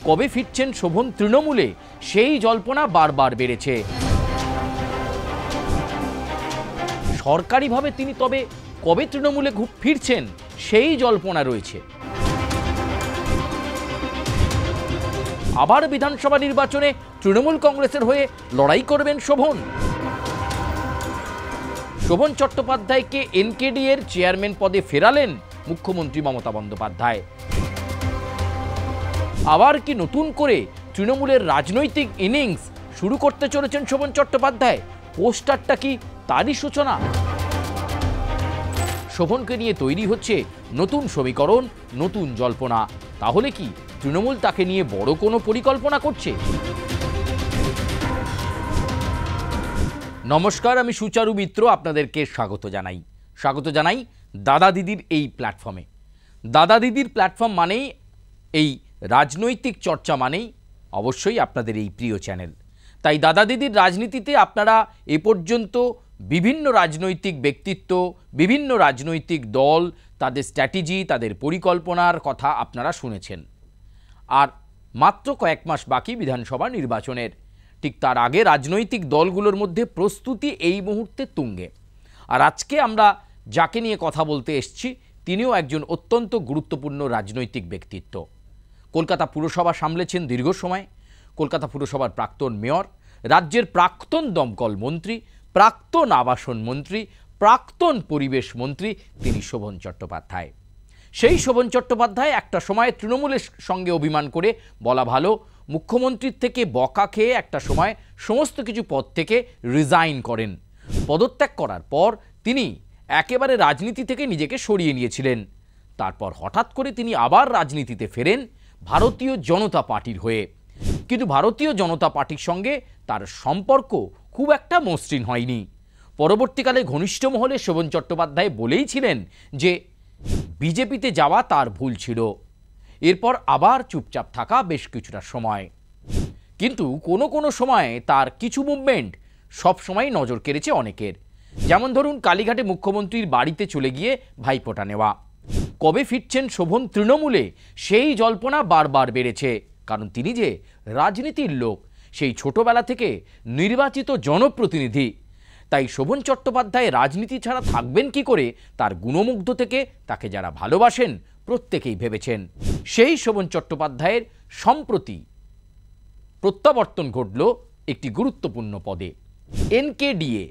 কবে ফিরছেন শোভন তৃণমূলে সেই জল্পনা বারবার বেড়েছে। সরকারিভাবে তিনি তবে কবে তৃণমূলে ফিরছেন সেই জল্পনা রয়েছে। আবার বিধানসভা নির্বাচনে তৃণমূল কংগ্রেসের হয়ে লড়াই করবেন শোভন। শোভন চট্টোপাধ্যায়কে এনকেডি এর চেয়ারম্যান পদে ফেরালেন মুখ্যমন্ত্রী মমতা বন্দ্যোপাধ্যায়। আবার কি নতুন করে তৃণমূলের রাজনৈতিক ইনিংস শুরু করতে চলেছেন শোভন চট্টোপাধ্যায়? পোস্টারটা কি তারই সূচনা? শোভনকে নিয়ে তৈরি হচ্ছে নতুন সমীকরণ, নতুন জল্পনা। তাহলে কি তৃণমূল তাকে নিয়ে বড় কোনো পরিকল্পনা করছে? নমস্কার, আমি সুচারু মিত্র আপনাদেরকে স্বাগত জানাই দাদা দিদির এই প্ল্যাটফর্মে। দাদা দিদির প্ল্যাটফর্ম মানেই এই রাজনৈতিক চর্চা, মানেই অবশ্যই আপনাদের এই প্রিয় চ্যানেল। তাই দাদা দিদির রাজনীতিতে আপনারা এ পর্যন্ত বিভিন্ন রাজনৈতিক ব্যক্তিত্ব, বিভিন্ন রাজনৈতিক দল, তাদের স্ট্র্যাটেজি, তাদের পরিকল্পনার কথা আপনারা শুনেছেন। আর মাত্র কয়েক মাস বাকি বিধানসভা নির্বাচনের। ঠিক তার আগে রাজনৈতিক দলগুলোর মধ্যে প্রস্তুতি এই মুহূর্তে তুঙ্গে। আর আজকে আমরা যাকে নিয়ে কথা বলতে এসেছি তিনিও একজন অত্যন্ত গুরুত্বপূর্ণ রাজনৈতিক ব্যক্তিত্ব। কলকাতা পুরসভা সামলেছেন দীর্ঘ সময়, কলকাতা পুরসভার প্রাক্তন মেয়র, রাজ্যের প্রাক্তন দমকল মন্ত্রী, প্রাক্তন আবাসন মন্ত্রী, প্রাক্তন পরিবেশ মন্ত্রী, তিনি শোভন চট্টোপাধ্যায়। সেই শোভন চট্টোপাধ্যায় একটা সময় তৃণমূলের সঙ্গে অভিমান করে, বলা ভালো মুখ্যমন্ত্রীর থেকে বকা খেয়ে একটা সময় সমস্ত কিছু পদ থেকে রিজাইন করেন। পদত্যাগ করার পর তিনি একেবারে রাজনীতি থেকে নিজেকে সরিয়ে নিয়েছিলেন। তারপর হঠাৎ করে তিনি আবার রাজনীতিতে ফেরেন ভারতীয় জনতা পার্টির হয়ে। কিন্তু ভারতীয় জনতা পার্টির সঙ্গে তার সম্পর্ক খুব একটা মসৃণ হয়নি। পরবর্তীকালে ঘনিষ্ঠ মহলে শোভন চট্টোপাধ্যায় বলেইছিলেন যে বিজেপিতে যাওয়া তার ভুল ছিল। এরপর আবার চুপচাপ থাকা বেশ কিছুটা সময়। কিন্তু কোনো সময় তার কিছু মুভমেন্ট সবসময় নজর কেড়েছে অনেকের। যেমন ধরুন, কালীঘাটে মুখ্যমন্ত্রীর বাড়িতে চলে গিয়ে ভাইফোঁটা নেওয়া। কবে ফিরছেন শোভন তৃণমূলে সেই জল্পনা বারবার বেড়েছে। কারণ তিনি যে রাজনীতির লোক, সেই ছোটবেলা থেকে নির্বাচিত জনপ্রতিনিধি। তাই শোভন চট্টোপাধ্যায় রাজনীতি ছাড়া থাকবেন কি করে, তার গুণমুগ্ধ থেকে তাকে যারা ভালোবাসেন প্রত্যেকেই ভেবেছেন। সেই শোভন চট্টোপাধ্যায়ের সম্প্রতি প্রত্যাবর্তন ঘটল একটি গুরুত্বপূর্ণ পদে। NKDA,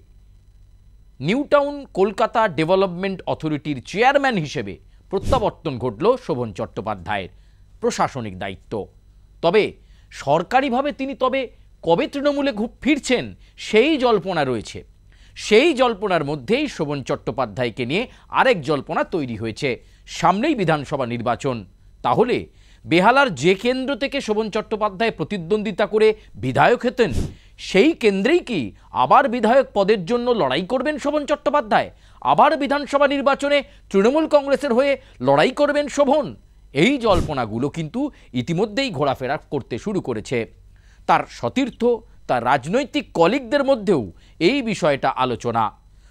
new town Kolkata development অথরিটির চেয়ারম্যান হিসেবে প্রত্যাবর্তন ঘটল শোভন চট্টোপাধ্যায়ের প্রশাসনিক দায়িত্ব। তবে সরকারিভাবে তিনি তবে কবে তৃণমূলে ফিরছেন সেই জল্পনা রয়েছে। সেই জল্পনার মধ্যেই শোভন চট্টোপাধ্যায়কে নিয়ে আরেক জল্পনা তৈরি হয়েছে। সামনেই বিধানসভা নির্বাচন। তাহলে বেহালার যে কেন্দ্র থেকে শোভন চট্টোপাধ্যায় প্রতিদ্বন্দ্বিতা করে বিধায়ক হতেন, সেই কেন্দ্রেই কি আবার বিধায়ক পদের জন্য লড়াই করবেন শোভন চট্টোপাধ্যায়? আবার বিধানসভা নির্বাচনে তৃণমূল কংগ্রেসের হয়ে লড়াই করবেন শোভন? এই জল্পনাগুলো কিন্তু ইতিমধ্যেই ঘোরাফেরা করতে শুরু করেছে। তার সতীর্থ, তার রাজনৈতিক কলিগদের মধ্যেও এই বিষয়টা আলোচনা।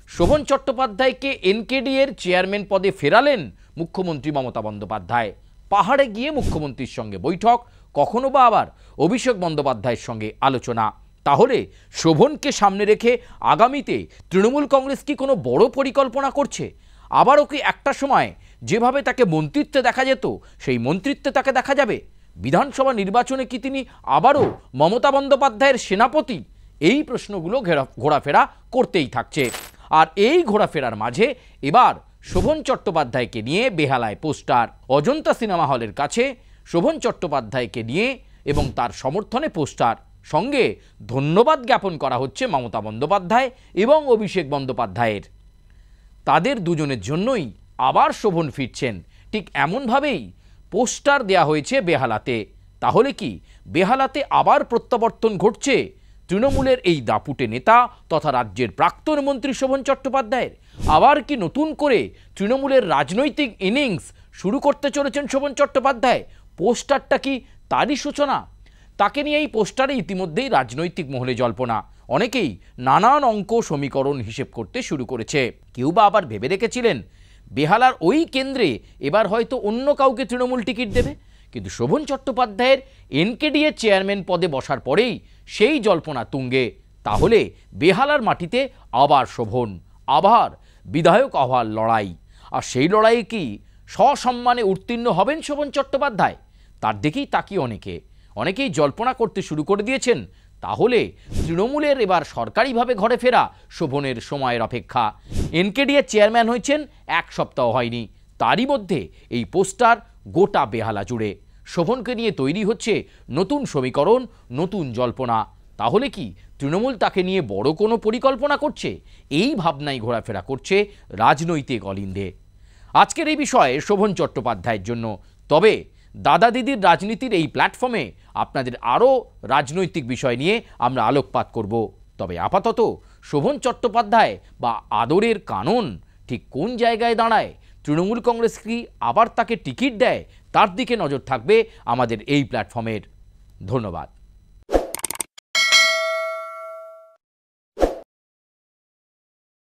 শোভন চট্টোপাধ্যায়কে এনকেডি এর চেয়ারম্যান পদে ফেরালেন মুখ্যমন্ত্রী মমতা বন্দ্যোপাধ্যায়। পাহাড়ে গিয়ে মুখ্যমন্ত্রীর সঙ্গে বৈঠক, কখনো বা আবার অভিষেক বন্দ্যোপাধ্যায়ের সঙ্গে আলোচনা। তাহলে শোভনকে সামনে রেখে আগামীতে তৃণমূল কংগ্রেস কি কোনো বড় পরিকল্পনা করছে? আবারও কি একটা সময় যেভাবে তাকে মন্ত্রিত্বে দেখা যেত, সেই মন্ত্রিত্বে তাকে দেখা যাবে? বিধানসভা নির্বাচনে কি তিনি আবারও মমতা বন্দ্যোপাধ্যায়ের সেনাপতি? এই প্রশ্নগুলো ঘোরাফেরা করতেই থাকছে। আর এই ঘোরাফেরার মাঝে এবার শোভন চট্টোপাধ্যায়কে নিয়ে বেহালায় পোস্টার। অজন্তা সিনেমা হলের কাছে শোভন চট্টোপাধ্যায়কে নিয়ে এবং তার সমর্থনে পোস্টার, সঙ্গে ধন্যবাদ জ্ঞাপন করা হচ্ছে মমতা বন্দ্যোপাধ্যায় এবং অভিষেক বন্দ্যোপাধ্যায়ের। তাদের দুজনের জন্যই আবার শোভন ফিরছেন, ঠিক এমনভাবেই পোস্টার দেয়া হয়েছে বেহালাতে। তাহলে কি বেহালাতে আবার প্রত্যাবর্তন ঘটছে তৃণমূলের এই দাপুটে নেতা তথা রাজ্যের প্রাক্তন মন্ত্রী শোভন চট্টোপাধ্যায়ের? আবার কি নতুন করে তৃণমূলের রাজনৈতিক ইনিংস শুরু করতে চলেছেন শোভন চট্টোপাধ্যায়? পোস্টারটা কি তারই সূচনা? তাকে নিয়ে এই পোস্টারে ইতিমধ্যেই রাজনৈতিক মহলে জল্পনা। অনেকেই নানান অঙ্ক সমীকরণ হিসেব করতে শুরু করেছে। কেউ বা আবার ভেবে রেখেছিলেন বেহালার ওই কেন্দ্রে এবার হয়তো অন্য কাউকে তৃণমূল টিকিট দেবে, কিন্তু শোভন চট্টোপাধ্যায়ের এনকেডিএ চেয়ারম্যান পদে বসার পরেই সেই জল্পনা তুঙ্গে। তাহলে বেহালার মাটিতে আবার শোভন, আবার বিধায়ক হওয়ার লড়াই। আর সেই লড়াইয়ে কি সসম্মানে উত্তীর্ণ হবেন শোভন চট্টোপাধ্যায়? তার দিকেই তাকিয়ে অনেকেই জল্পনা করতে শুরু করে দিয়েছেন। তাহলে তৃণমূলের এবার সরকারিভাবে ঘরে ফেরা শোভনের সময়ের অপেক্ষা। এনকেডিএ চেয়ারম্যান হয়েছেন 1 সপ্তাহ হয়নি, তারই মধ্যে এই পোস্টার গোটা বেহালা জুড়ে। শোভনকে নিয়ে তৈরি হচ্ছে নতুন সমীকরণ, নতুন জল্পনা। তাহলে কি তৃণমূল তাকে নিয়ে বড় কোনো পরিকল্পনা করছে? এই ভাবনাই ঘোরাফেরা করছে রাজনৈতিক অলিন্দে। আজকের এই বিষয়ে শোভন চট্টোপাধ্যায়ের জন্য। তবে দাদা দিদির রাজনীতির এই প্ল্যাটফর্মে আপনাদের আরও রাজনৈতিক বিষয় নিয়ে আমরা আলোকপাত করব। তবে আপাতত শোভন চট্টোপাধ্যায় বা আদরের কানন ঠিক কোন জায়গায় দাঁড়ায়, তৃণমূল কংগ্রেস কি আবার তাকে টিকিট দেয়, তার দিকে নজর থাকবে আমাদের এই প্ল্যাটফর্মের। ধন্যবাদ।